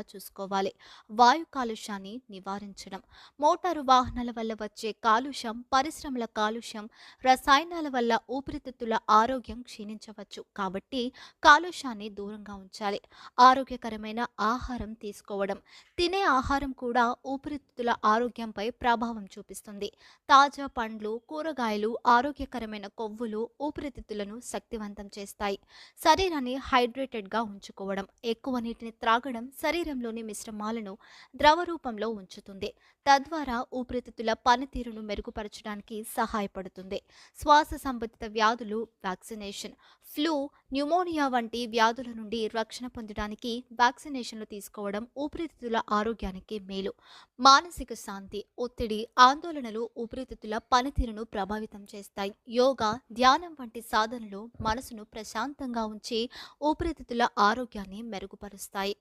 చూసుకోవాలి. వాయు కాలుష్యాన్ని నివారించడం. మోటారు వాహనాల వల్ల వచ్చే కాలుష్యం, పరిశ్రమల కాలుష్యం, రసాయనాల వల్ల ఊపిరితిత్తుల ఆరోగ్యం క్షీణించవచ్చు. కాబట్టి కాలుష్యాన్ని దూరంగా ఉంచాలి. ఆరోగ్యకరమైన ఆహారం తీసుకోవడం. తినే ఆహారం కూడా ఊపిరితిత్తుల ఆరోగ్యంపై ప్రభావం చూపిస్తుంది. తాజా పండ్లు, కూరగాయలు, ఆరోగ్యకరమైన కొవ్వులు ఊపిరితిత్తులను శక్తివంతం చేస్తాయి. శరీరాన్ని హైడ్రేటెడ్గా ఉంచుకోవడం. ఎక్కువ నీటిని త్రాగడం శరీరంలోని మిశ్రమాలను ద్రవ రూపంలో ఉంచుతుంది. తద్వారా ఊపిరితిత్తుల పనితీరును మెరుగుపరచడానికి సహాయపడుతుంది. శ్వాస సంబంధిత వ్యాధులు వ్యాక్సినేషన్. ఫ్లూ, న్యూమోనియా వంటి వ్యాధుల నుండి రక్షణ పొందడానికి వ్యాక్సినేషన్లు తీసుకోవడం ఊపిరితిత్తుల ఆరోగ్యానికి మేలు. మానసిక శాంతి. ఒత్తిడి, ఆందోళనలు ఊపిరితిత్తుల పనితీరును ప్రభావితం చేస్తాయి. యోగా, ధ్యానం వంటి సాధనలు మనసును ప్రశాంతంగా ఉంచి ఊపిరితిత్తుల ఆరోగ్యాన్ని మెరుగుపరుస్తాయి.